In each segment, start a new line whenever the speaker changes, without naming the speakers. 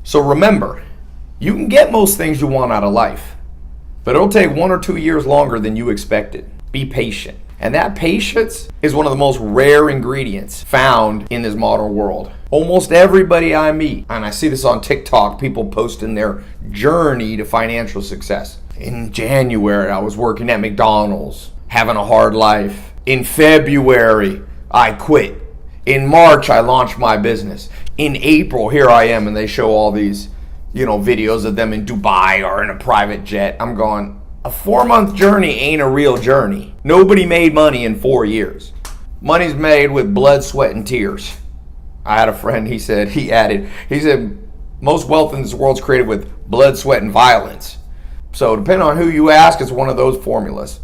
So remember, you can get most things you want out of life, but it'll take 1 or 2 years longer than you expected. Be patient. And that patience is one of the most rare ingredients found in this modern world. Almost everybody I meet, and I see this on TikTok, people posting their journey to financial success. In January, I was working at McDonald's, having a hard life. In February, I quit. In March, I launched my business. In April, here I am, and they show all these, videos of them in Dubai or in a private jet. I'm going, a 4-month journey ain't a real journey. Nobody made money in 4 years. Money's made with blood, sweat, and tears. I had a friend, he said, most wealth in this world's created with blood, sweat, and violence. So depending on who you ask, it's one of those formulas.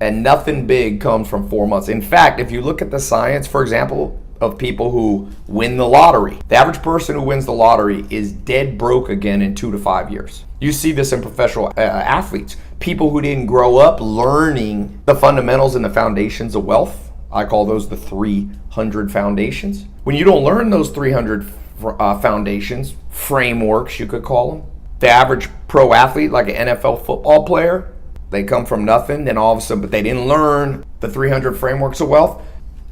And nothing big comes from 4 months. In fact, if you look at the science, for example, of people who win the lottery, the average person who wins the lottery is dead broke again in 2 to 5 years. You see this in professional athletes. People who didn't grow up learning the fundamentals and the foundations of wealth. I call those the 300 foundations. When you don't learn those 300 foundations, frameworks you could call them, the average pro athlete, like an NFL football player, they come from nothing, then all of a sudden, but they didn't learn the 300 frameworks of wealth.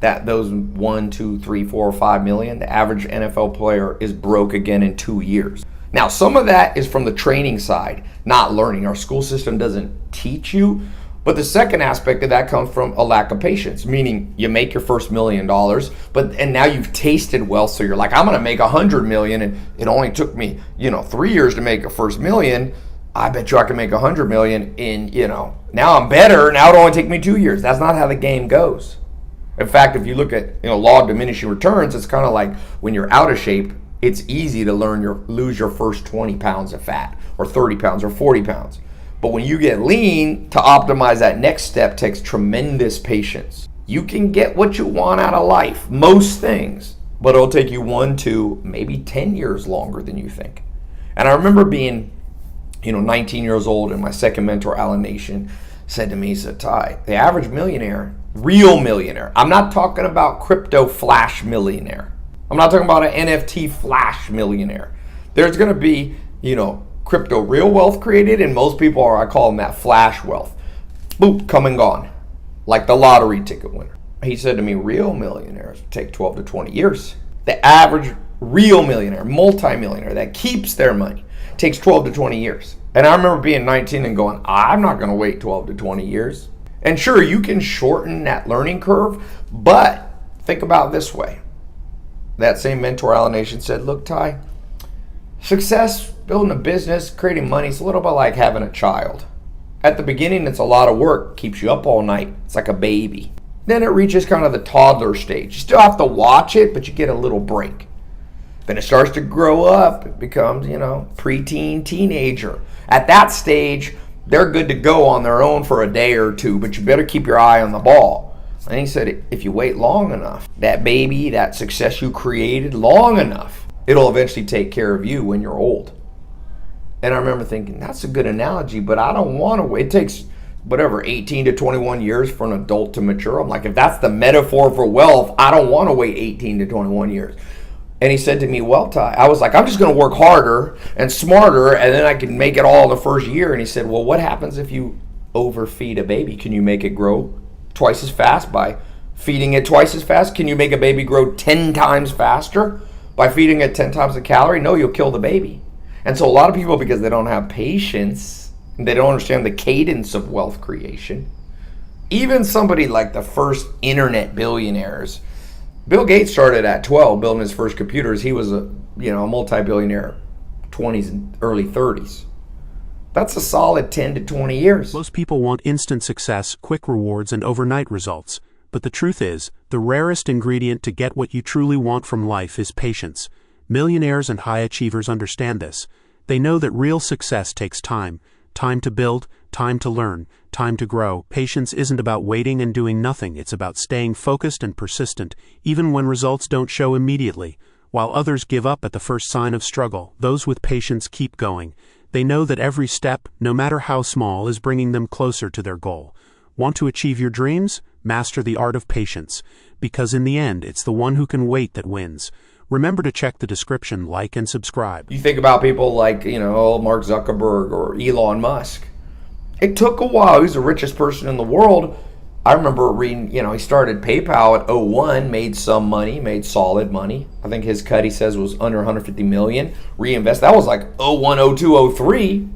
That those 1, 2, 3, 4, 5 million, the average NFL player is broke again in 2 years. Now, some of that is from the training side, not learning. Our school system doesn't teach you. But the second aspect of that comes from a lack of patience, meaning you make your first $1 million, and now you've tasted wealth, so you're like, I'm going to make 100 million, and it only took me, 3 years to make a first million. I bet you I can make 100 million in, now I'm better. Now it'll only take me 2 years. That's not how the game goes. In fact, if you look at law of diminishing returns, it's kind of like when you're out of shape, it's easy to lose your first 20 pounds of fat or 30 pounds or 40 pounds. But when you get lean, to optimize that next step takes tremendous patience. You can get what you want out of life, most things, but it'll take you 1 to maybe 10 years longer than you think. And I remember being 19 years old, and my second mentor, Alan Nation, said to me, he said, Ty, the average millionaire, real millionaire, I'm not talking about crypto flash millionaire. I'm not talking about an NFT flash millionaire. There's going to be, crypto real wealth created, and most people are, I call them that flash wealth. Boop, come and gone. Like the lottery ticket winner. He said to me, real millionaires take 12 to 20 years. The average real millionaire, multimillionaire that keeps their money takes 12 to 20 years. And I remember being 19 and going, I'm not going to wait 12 to 20 years. And sure, you can shorten that learning curve, but think about it this way. That same mentor, Alan Nation, said, look, Ty, success, building a business, creating money, it's a little bit like having a child. At the beginning, it's a lot of work, keeps you up all night. It's like a baby. Then it reaches kind of the toddler stage. You still have to watch it, but you get a little break. Then it starts to grow up. It becomes, preteen, teenager. At that stage, they're good to go on their own for a day or two, but you better keep your eye on the ball. And he said, if you wait long enough, that baby, that success you created long enough, it'll eventually take care of you when you're old. And I remember thinking, that's a good analogy, but I don't want to wait. It takes, 18 to 21 years for an adult to mature. I'm like, if that's the metaphor for wealth, I don't want to wait 18 to 21 years. And he said to me, well, Ty, I was like, I'm just going to work harder and smarter, and then I can make it all in the first year. And he said, well, what happens if you overfeed a baby? Can you make it grow twice as fast by feeding it twice as fast? Can you make a baby grow 10 times faster by feeding it 10 times the calorie? No, you'll kill the baby. And so a lot of people, because they don't have patience, they don't understand the cadence of wealth creation. Even somebody like the first internet billionaires, Bill Gates started at 12 building his first computers. He was a multi-billionaire, 20s and early 30s. That's a solid 10 to 20 years.
Most people want instant success, quick rewards, and overnight results. But the truth is, the rarest ingredient to get what you truly want from life is patience. Millionaires and high achievers understand this. They know that real success takes time. Time to build, time to learn, time to grow. Patience isn't about waiting and doing nothing. It's about staying focused and persistent, even when results don't show immediately. While others give up at the first sign of struggle, those with patience keep going. They know that every step, no matter how small, is bringing them closer to their goal. Want to achieve your dreams? Master the art of patience. Because in the end, it's the one who can wait that wins. Remember to check the description, like, and subscribe.
You think about people like, Mark Zuckerberg or Elon Musk. It took a while. He's the richest person in the world. I remember reading, he started PayPal at '01, made some money, made solid money. I think his cut, he says, was under 150 million. Reinvest. That was like '01, '02, '03.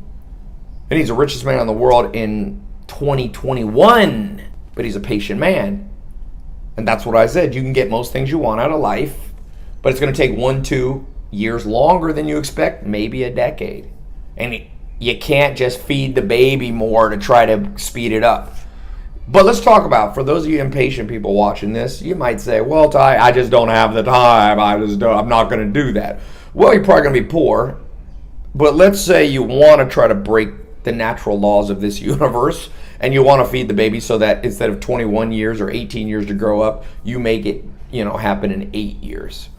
And he's the richest man in the world in 2021. But he's a patient man. And that's what I said. You can get most things you want out of life, but it's going to take 1-2 years longer than you expect, maybe a decade. And you can't just feed the baby more to try to speed it up. But let's talk about, for those of you impatient people watching this, you might say, well, Ty, I just don't have the time. I'm not going to do that. Well, you're probably going to be poor. But let's say you want to try to break the natural laws of this universe, and you want to feed the baby so that instead of 21 years or 18 years to grow up, you make it, happen in 8 years.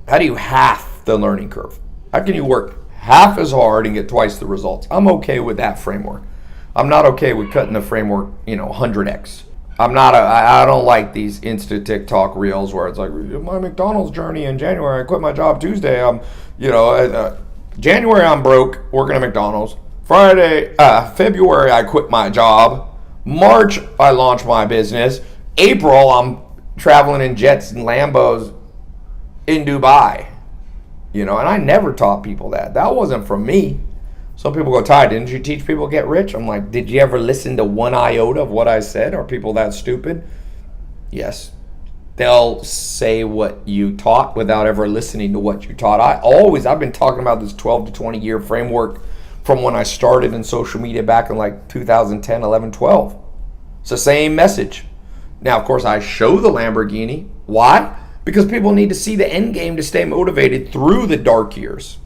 How do you half the learning curve? How can you work half as hard and get twice the results? I'm okay with that framework. I'm not okay with cutting the framework, 100x. I don't like these Insta TikTok reels where it's like, my McDonald's journey in January, I quit my job Tuesday. January I'm broke, working at McDonald's. February I quit my job. March I launched my business. April I'm traveling in jets and Lambos in Dubai. And I never taught people that. That wasn't from me. Some people go, Ty, didn't you teach people to get rich? I'm like, did you ever listen to one iota of what I said? Are people that stupid? Yes. They'll say what you taught without ever listening to what you taught. I've been talking about this 12 to 20 year framework from when I started in social media back in like 2010, 11, 12. It's the same message. Now, of course, I show the Lamborghini. Why? Because people need to see the end game to stay motivated through the dark years.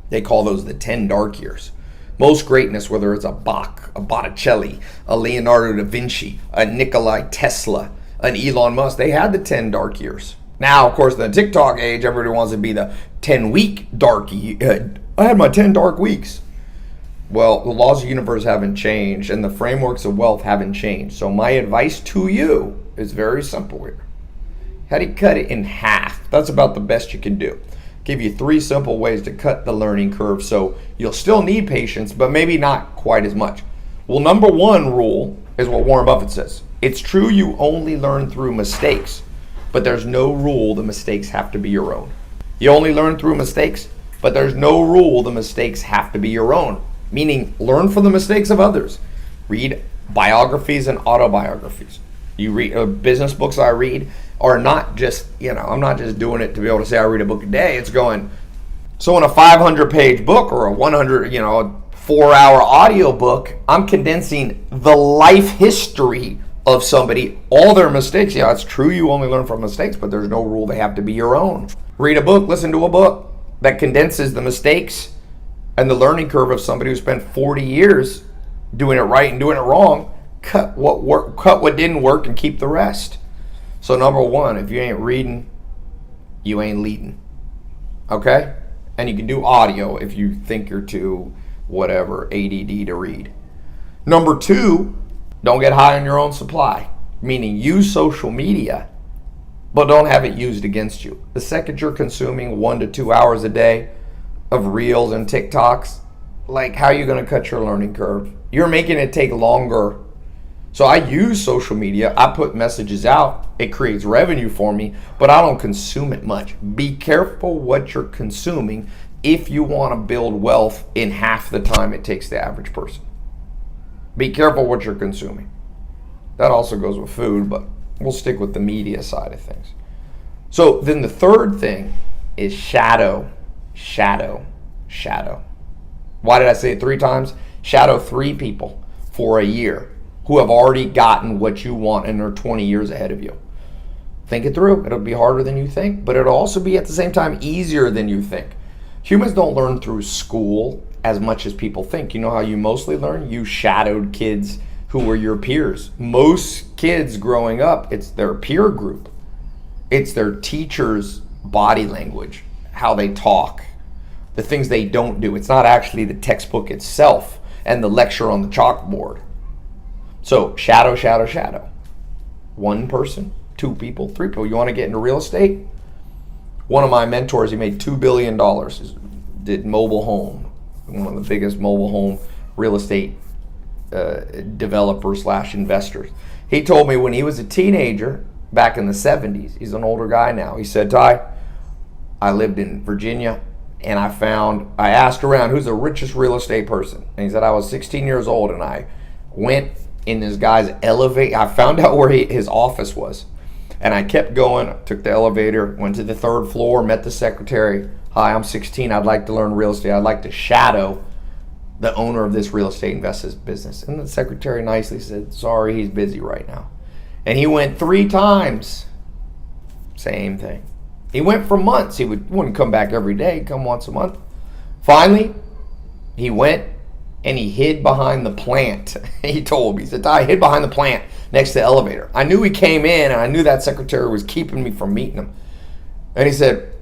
They call those the 10 dark years. Most greatness, whether it's a Bach, a Botticelli, a Leonardo da Vinci, a Nikola Tesla, an Elon Musk, they had the 10 dark years. Now, of course, in the TikTok age, everybody wants to be the 10-week dark year. I had my 10 dark weeks. Well, the laws of the universe haven't changed, and the frameworks of wealth haven't changed. So my advice to you is very simple here. How do you cut it in half? That's about the best you can do. Give you 3 simple ways to cut the learning curve so you'll still need patience, but maybe not quite as much. Well, number 1 rule is what Warren Buffett says. It's true you only learn through mistakes, but there's no rule the mistakes have to be your own. You only learn through mistakes, but there's no rule the mistakes have to be your own. Meaning, learn from the mistakes of others. Read biographies and autobiographies. You read business books I read are not just, I'm not just doing it to be able to say I read a book a day. It's going, so in a 500-page book or a 4-hour audio book, I'm condensing the life history of somebody, all their mistakes. Yeah, it's true you only learn from mistakes, but there's no rule they have to be your own. Read a book, listen to a book that condenses the mistakes and the learning curve of somebody who spent 40 years doing it right and doing it wrong. Cut what didn't work and keep the rest. So number 1, if you ain't reading, you ain't leading. Okay? And you can do audio if you think you're too ADD to read. Number 2, don't get high on your own supply. Meaning use social media, but don't have it used against you. The second you're consuming 1 to 2 hours a day of reels and TikToks, like, how are you going to cut your learning curve? You're making it take longer. So I use social media. I put messages out. It creates revenue for me, but I don't consume it much. Be careful what you're consuming if you want to build wealth in half the time it takes the average person. Be careful what you're consuming. That also goes with food, but we'll stick with the media side of things. So then the third thing is shadow. Why did I say it 3 times? Shadow 3 people for a year who have already gotten what you want and are 20 years ahead of you. Think it through. It'll be harder than you think, but it'll also be at the same time easier than you think. Humans don't learn through school as much as people think. You know how you mostly learn? You shadowed kids who were your peers. Most kids growing up, it's their peer group. It's their teacher's body language, how they talk, the things they don't do. It's not actually the textbook itself and the lecture on the chalkboard. So shadow. 1 person, 2 people, 3 people. You want to get into real estate? One of my mentors, he made $2 billion, did mobile home, one of the biggest mobile home real estate developers / investors. He told me when he was a teenager back in the 70s, he's an older guy now, he said, Ty, I lived in Virginia and I asked around who's the richest real estate person. And he said, I was 16 years old and I went in this guy's elevator. I found out where his office was. And I kept going, took the elevator, went to the 3rd floor, met the secretary. Hi, I'm 16. I'd like to learn real estate. I'd like to shadow the owner of this real estate investment business. And the secretary nicely said, sorry, he's busy right now. And he went 3 times. Same thing. He went for months. He wouldn't come back every day, he'd come once a month. Finally, he went and he hid behind the plant. He told me, he said, I hid behind the plant next to the elevator. I knew he came in and I knew that secretary was keeping me from meeting him. And he said,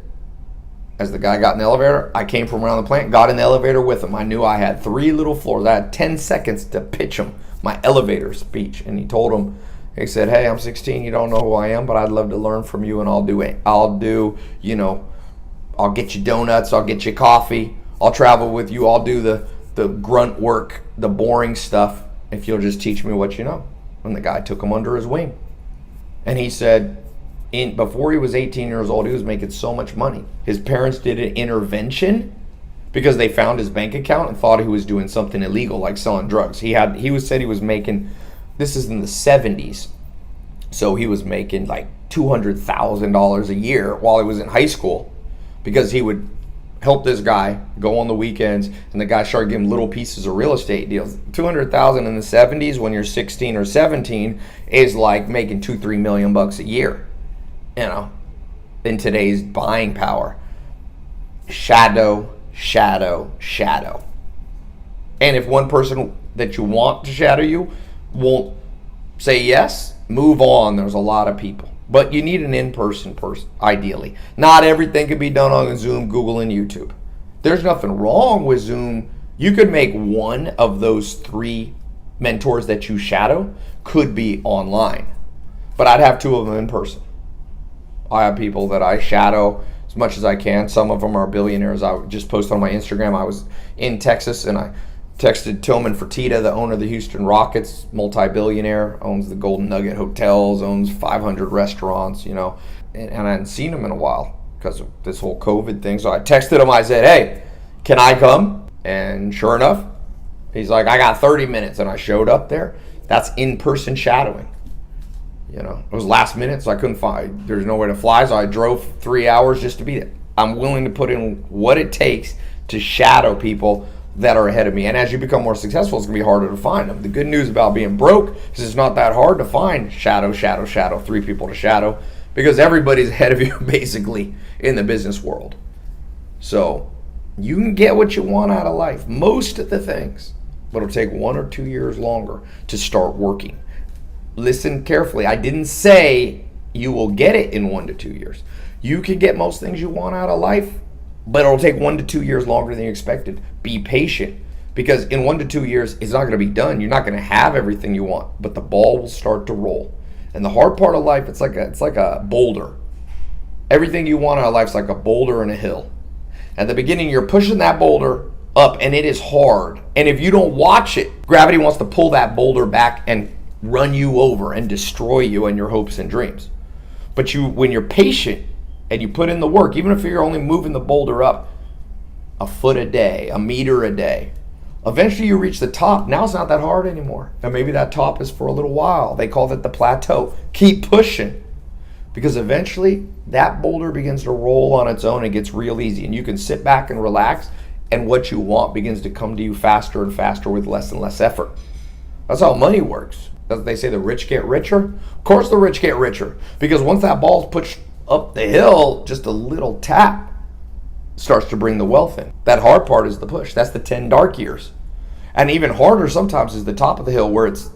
as the guy got in the elevator, I came from around the plant, got in the elevator with him. I knew I had 3 little floors. I had 10 seconds to pitch him my elevator speech. And he told him, he said, hey, I'm 16. You don't know who I am, but I'd love to learn from you. And I'll get you donuts. I'll get you coffee. I'll travel with you. I'll do the grunt work, the boring stuff, if you'll just teach me what you know. And the guy took him under his wing. And he said, before he was 18 years old, he was making so much money. His parents did an intervention because they found his bank account and thought he was doing something illegal, like selling drugs. He said he was making, this is in the 70s, so he was making like $200,000 a year while he was in high school because he would help this guy go on the weekends, and the guy started giving little pieces of real estate deals. $200,000 in the 70s when you're 16 or 17 is like making $2-3 million bucks a year, in today's buying power. Shadow. And if one person that you want to shadow you won't say yes, move on. There's a lot of people. But you need an in-person person, ideally. Not everything can be done on Zoom, Google, and YouTube. There's nothing wrong with Zoom. You could make one of those 3 mentors that you shadow could be online. But I'd have 2 of them in person. I have people that I shadow as much as I can. Some of them are billionaires. I just posted on my Instagram. I was in Texas and I texted Tillman Fertitta, the owner of the Houston Rockets, multi-billionaire, owns the Golden Nugget Hotels, owns 500 restaurants, and I hadn't seen him in a while because of this whole COVID thing. So I texted him, I said, hey, can I come? And sure enough, he's like, I got 30 minutes. And I showed up there. That's in-person shadowing. It was last minute, so I couldn't there's nowhere to fly, so I drove 3 hours just to be there. I'm willing to put in what it takes to shadow people that are ahead of me. And as you become more successful, it's going to be harder to find them. The good news about being broke is it's not that hard to find shadow, 3 people to shadow, because everybody's ahead of you basically in the business world. So you can get what you want out of life, most of the things, but it'll take 1 or 2 years longer to start working. Listen carefully. I didn't say you will get it in 1 to 2 years. You can get most things you want out of life, but it'll take 1 to 2 years longer than you expected. Be patient, because in 1 to 2 years, it's not going to be done. You're not going to have everything you want, but the ball will start to roll. And the hard part of life, it's like a boulder. Everything you want out of life is like a boulder and a hill. At the beginning, you're pushing that boulder up, and it is hard. And if you don't watch it, gravity wants to pull that boulder back and run you over and destroy you and your hopes and dreams. But when you're patient and you put in the work, even if you're only moving the boulder up a foot a day, a meter a day, eventually you reach the top. Now it's not that hard anymore. And maybe that top is for a little while. They call it the plateau. Keep pushing, because eventually that boulder begins to roll on its own and gets real easy. And you can sit back and relax, and what you want begins to come to you faster and faster with less and less effort. That's how money works. Doesn't they say the rich get richer? Of course the rich get richer, because once that ball's pushed up the hill, just a little tap starts to bring the wealth in. That hard part is the push. That's the 10 dark years. And even harder sometimes is the top of the hill, where it's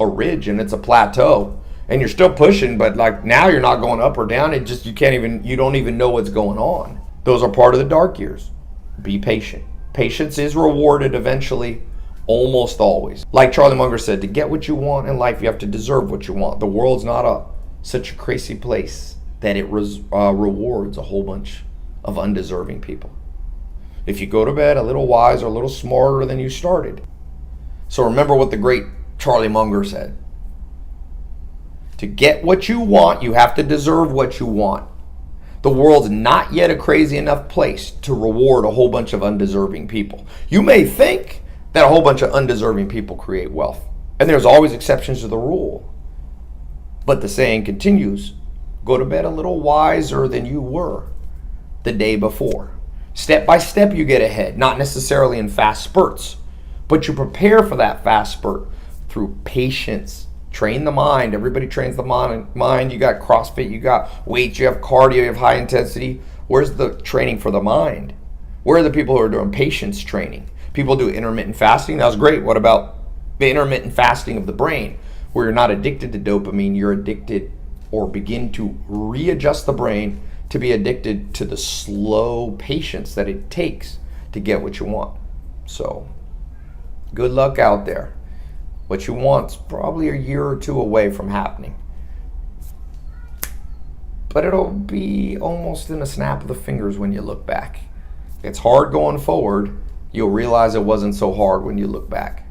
a ridge and it's a plateau and you're still pushing, but like now you're not going up or down. You don't even know what's going on. Those are part of the dark years. Be patient. Patience is rewarded eventually. Almost always. Like Charlie Munger said, to get what you want in life, you have to deserve what you want. The world's not such a crazy place that it rewards a whole bunch of undeserving people. If you go to bed a little wiser, a little smarter than you started. So remember what the great Charlie Munger said. To get what you want, you have to deserve what you want. The world's not yet a crazy enough place to reward a whole bunch of undeserving people. You may think that a whole bunch of undeserving people create wealth, and there's always exceptions to the rule. But the saying continues, go to bed a little wiser than you were the day before. Step by step you get ahead, not necessarily in fast spurts, but you prepare for that fast spurt through patience. Train the mind. Everybody trains the mind. You got CrossFit, you got weights, you have cardio, you have high intensity. Where's the training for the mind? Where are the people who are doing patience training? People do intermittent fasting. That was great. What about the intermittent fasting of the brain, where you're not addicted to dopamine, you're addicted or begin to readjust the brain to be addicted to the slow patience that it takes to get what you want. So, good luck out there. What you want's probably a year or two away from happening. But it'll be almost in a snap of the fingers when you look back. It's hard going forward. You'll realize it wasn't so hard when you look back.